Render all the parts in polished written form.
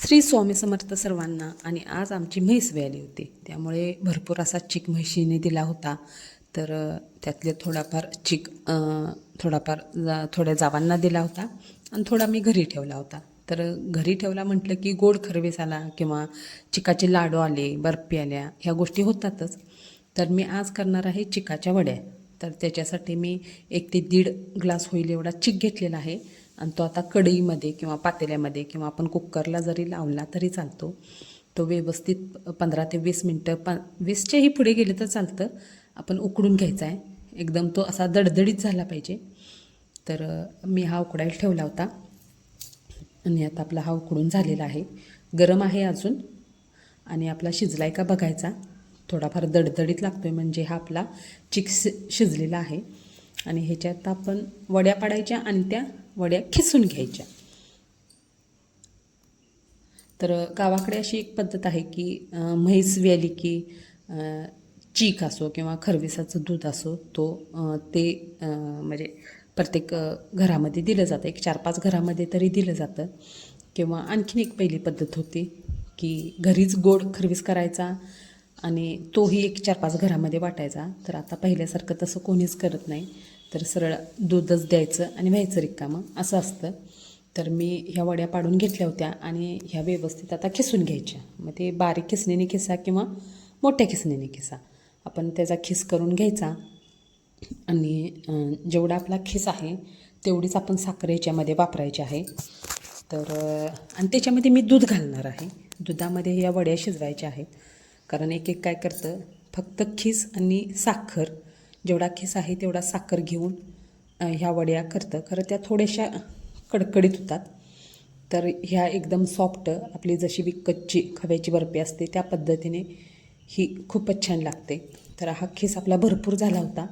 श्री स्वामी समर्थ सर्वांना. आणि आज आमची म्हैस व्याली होती, त्यामुळे भरपूर असा चीक म्हैशीने दिला होता. तर त्यातले थोडाफार चीक थोड्या जावांना दिला होता आणि थोडा मी घरी ठेवला होता. तर घरी ठेवला म्हटलं की गोड खरवेस आला किंवा चिकाचे लाडू आले, बर्फी आल्या, ह्या गोष्टी होतातच. तर मी आज करणार आहे चिकाच्या वड्या. तर त्याच्यासाठी मी 1 ते 1.5 ग्लास होईल एवढा चिक घेतलेला आहे आणि तो आता कढईमध्ये किंवा पातेल्यामध्ये किंवा आपण कुकरला जरी लावला तरी चालतो. तो व्यवस्थित 15 ते 20 मिनटं 20च्याही पुढे गेले तर चालतं, आपण उकडून घ्यायचा आहे. एकदम तो असा दडदडीत झाला पाहिजे. तर मी हा उकडायला ठेवला होता आणि आता आपला हा उकडून झालेला आहे. गरम आहे अजून आणि आपला शिजलाय का बघायचा. थोडाफार दडदडीत लागतोय म्हणजे हा आपला चिक शिजलेला आहे. आणि ह्याच्यात आपण वड्या पाडायच्या आणि त्या वड्या खिसून घ्यायच्या. तर गावाकडे अशी एक पद्धत आहे की म्हैस व्याली की चीक असो किंवा खरविसाचं दूध असो, ते म्हणजे प्रत्येक घरामध्ये दिलं जातं. एक 4-5 घरामध्ये तरी दिलं जातं. किंवा आणखीन एक पहिली पद्धत होती की घरीच गोड खरवीस करायचा आणि तोही एक 4-5 घरामध्ये वाटायचा. तर आता पहिल्यासारखं तसं कोणीच करत नाही. तर सरळ दूधच द्यायचं आणि व्हायचं रिकामं असं असतं. तर मी ह्या वड्या पाडून घेतल्या होत्या आणि ह्या व्यवस्थित आता खिसून घ्यायच्या. मग ते बारीक खिसणीने खिसा किंवा मोठ्या खिसणीने खिसा, आपण त्याचा खिस करून घ्यायचा. आणि जेवढा आपला खिस आहे तेवढीच आपण साखर ह्याच्यामध्ये वापरायची आहे. तर आणि त्याच्यामध्ये मी दूध घालणार आहे. दुधामध्ये या वड्या शिजवायच्या आहेत. कारण एक काय करतं, फक्त खीस आणि साखर, जेवढा खीस आहे तेवढा साखर घेऊन ह्या वड्या करतं. खरं त्या थोड्याशा कडकडीत होतात. तर ह्या एकदम सॉफ्ट, आपली जशी विकतची खव्याची बर्फी असते त्या पद्धतीने ही खूपच छान लागते. तर हा खीस आपला भरपूर झाला होता.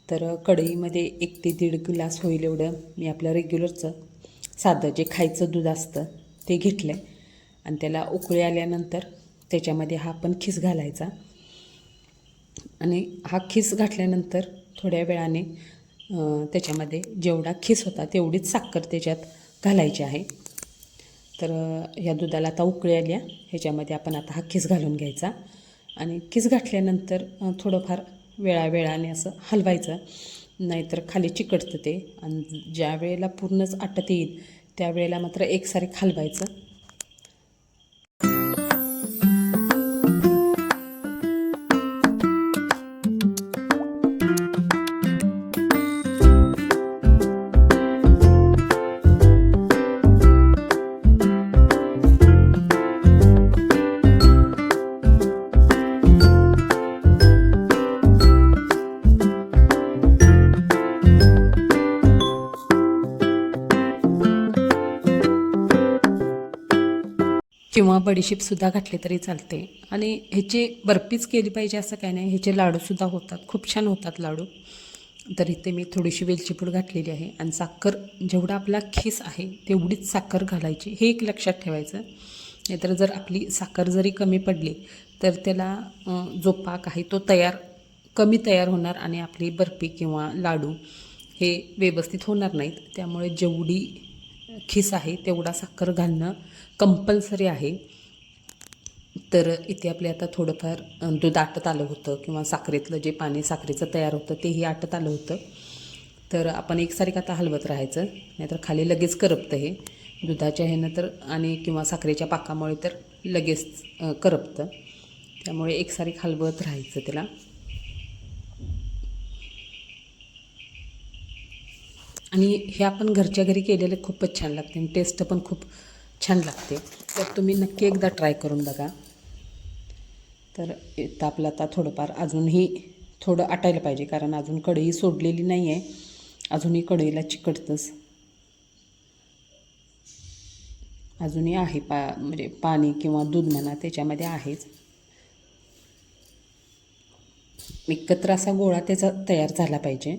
तर कढईमध्ये 1 ते 1.5 ग्लास होईल एवढं मी आपलं रेग्युलरचं साधं जे खायचं दूध असतं ते घेतलं आहे. आणि त्याला उकळी आल्यानंतर त्याच्यामध्ये हा आपण खीस घालायचा. आणि हा खीस घातल्यानंतर थोड्या वेळाने त्याच्यामध्ये जेवढा खीस होता तेवढीच साखर त्याच्यात घालायची आहे. तर ह्या दुधाला आता उकळी आल्या, ह्याच्यामध्ये आपण आता हा खीस घालून घ्यायचा. आणि खीस घातल्यानंतर थोडंफार वेळाने असं हलवायचं, नाहीतर खाली चिकटतं ते. आणि ज्या वेळेला पूर्णच आटत येईल त्यावेळेला मात्र एकसारे हलवायचं. किंवा बडीशेपसुद्धा घातले तरी चालते. आणि ह्याची बर्फीच केली पाहिजे असं काही नाही, ह्याचे लाडूसुद्धा होतात, खूप छान होतात लाडू. तर इथे मी थोडीशी वेलची पूड घातलेली आहे आणि साखर जेवढा आपला खीस आहे तेवढीच साखर घालायची, हे एक लक्षात ठेवायचं. नाहीतर जर आपली साखर जरी कमी पडली तर त्याला जो पाक आहे तो कमी तयार होणार आणि आपली बर्फी किंवा लाडू हे व्यवस्थित होणार नाहीत. त्यामुळे जेवढी खीस आहे तेवढा साखर घालणं कंपल्सरी आहे. तर इथे आपले आता थोडंफार दूध आटत आलं होतं किंवा साखरेतलं जे पाणी साखरेचं तयार होतं तेही आटत आलं होतं. तर आपण एकसारखं आता हलवत राहायचं, नाहीतर खाली लगेच करपतं हे दुधाच्या ह्यानं तर, आणि किंवा साखरेच्या पाकामुळे तर लगेच करपतं. त्यामुळे एकसारखं हलवत राहायचं त्याला. आणि हे आपण घरच्या घरी केलेले खूपच छान लागते आणि टेस्ट पण खूप छान लागते. तर तुम्ही नक्की एकदा ट्राय करून बघा. तर इथं आपलं आता थोडंफार अजूनही थोडं आटायला पाहिजे, कारण अजून कढई सोडलेली नाही आहे, अजूनही कढईला चिकटतंच, अजूनही आहे म्हणजे पाणी किंवा दूध म्हणा त्याच्यामध्ये आहेच. एकत्र असा गोळा त्याचा तयार झाला पाहिजे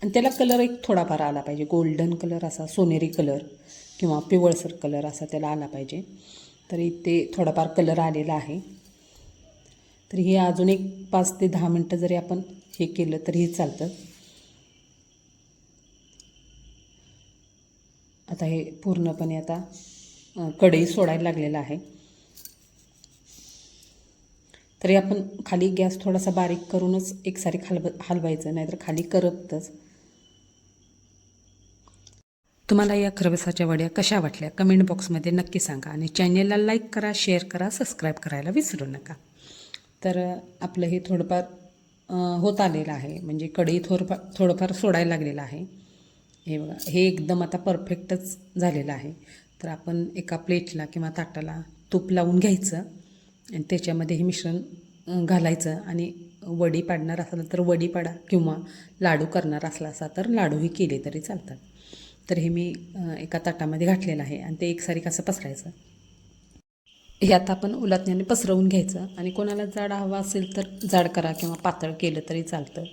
आणि त्याला कलर एक थोडाफार आला पाहिजे, गोल्डन कलर, असा सोनेरी कलर किंवा पिवळसर कलर असा त्याला आला पाहिजे. तरी ते थोडाफार कलर आलेला आहे. तर हे अजून एक 5 ते 10 मिनटं जरी आपण हे केलं तरीही चालतं. आता हे पूर्णपणे आता कढई सोडायला लागलेला आहे. तरी आपण खाली गॅस थोडासा बारीक करूनच एकसारी हलवायचं, नाहीतर खाली करपतंच. तुम्हाला या खरबसाच्या वड्या कशा वाटल्या कमेंट बॉक्समध्ये नक्की सांगा आणि चॅनेलला लाईक करा, शेअर करा, सबस्क्राईब करायला विसरू नका. तर आपलं हे थोडंफार होत आलेलं आहे, म्हणजे कढई थोडंफार सोडायला लागलेलं आहे. हे बघा, हे एकदम आता परफेक्टच झालेलं आहे. तर आपण एका प्लेटला किंवा ताटाला तूप लावून घ्यायचं आणि त्याच्यामध्ये हे मिश्रण घालायचं आणि वडी पाडणार असला तर वडी पाडा किंवा लाडू करणार असला तर लाडूही केले तरी चालतात. तर हे मी एका ताटामध्ये घातलेलं आहे आणि ते एकसारी कसं पसरायचं. हे आता आपण उलथण्याने पसरवून घ्यायचं आणि कोणाला जाड हवा असेल तर जाड करा किंवा पातळ केलं तरी चालतं.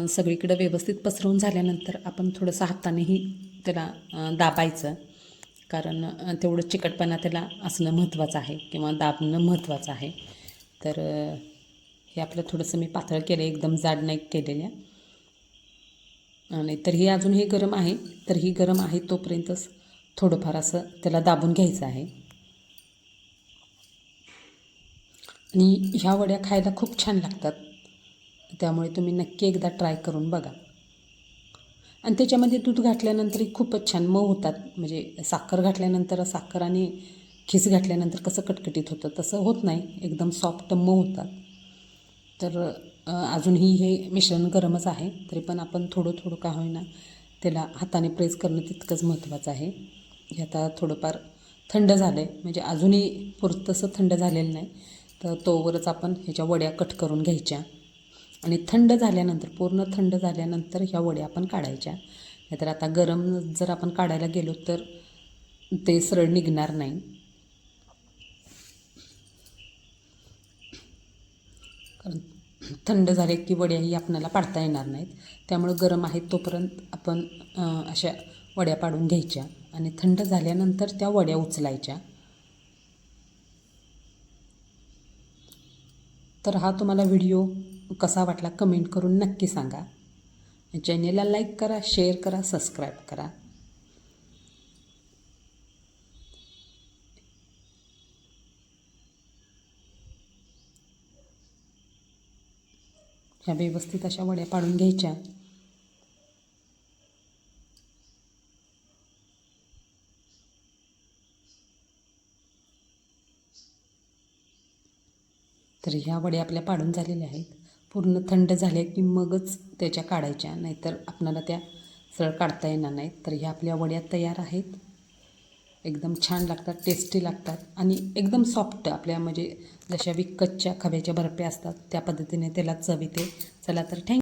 सगळीकडं व्यवस्थित पसरवून झाल्यानंतर आपण थोडंसं हातानेही त्याला दाबायचं, कारण तेवढं चिकटपणा त्याला असणं महत्त्वाचं आहे किंवा दाबणं महत्त्वाचं आहे. तर हे आपलं थोडंसं मी पातळ केलं, एकदम जाड नाही केलेल्या. आणि तरीही अजून हे गरम आहे, तरीही गरम आहे तोपर्यंतच थोडंफार असं त्याला दाबून घ्यायचं आहे. आणि ह्या वड्या खायला खूप छान लागतात, त्यामुळे तुम्ही नक्की एकदा ट्राय करून बघा. आणि त्याच्यामध्ये दूध घातल्यानंतरही खूपच छान मऊ होतात. म्हणजे साखर घातल्यानंतर, साखर आणि खीस घातल्यानंतर कसं कटकटीत होतं तसं होत नाही, एकदम सॉफ्ट मऊ होतात. तर अजूनही हे मिश्रण गरमच आहे, तरी पण आपण थोडं थोडं का होईना त्याला हाताने प्रेस करणं तितकंच महत्त्वाचं आहे. हे आता थोडंफार थंड झालं आहे, म्हणजे अजूनही पुरतंसं थंड झालेलं नाही. तर तोवरच आपण ह्याच्या वड्या कट करून घ्यायच्या आणि थंड झाल्यानंतर, पूर्ण थंड झाल्यानंतर ह्या वड्या आपण काढायच्या. नाहीतर आता गरम जर आपण काढायला गेलो तर ते सरळ निघणार नाही. कारण थंड झाले की वड्याही आपल्याला पाडता येणार नाहीत. त्यामुळे गरम आहेत तोपर्यंत आपण अशा वड्या पाडून घ्यायच्या आणि थंड झाल्यानंतर त्या वड्या उचलायच्या. तर हा तुम्हाला व्हिडिओ कसा वाटला कमेंट करून नक्की सांगा. चॅनेलला लाईक करा, शेअर करा, सबस्क्राईब करा. ह्या व्यवस्थित अशा वड्या पाडून घ्यायच्या. तर ह्या वड्या आपल्या पाडून झालेल्या आहेत. पूर्ण थंड झाल्या की मगच त्याच्या काढायच्या, नाहीतर आपल्याला त्या सरळ काढता येणार नाहीत. तर ह्या आपल्या वड्या तयार आहेत. एकदम छान लागतात, टेस्टी लागतात आणि एकदम सॉफ्ट, आपल्या म्हणजे जशा विकतच्या खव्याच्या बर्फ्या असतात त्या पद्धतीने त्याला चव येते. चला तर थँक्यू.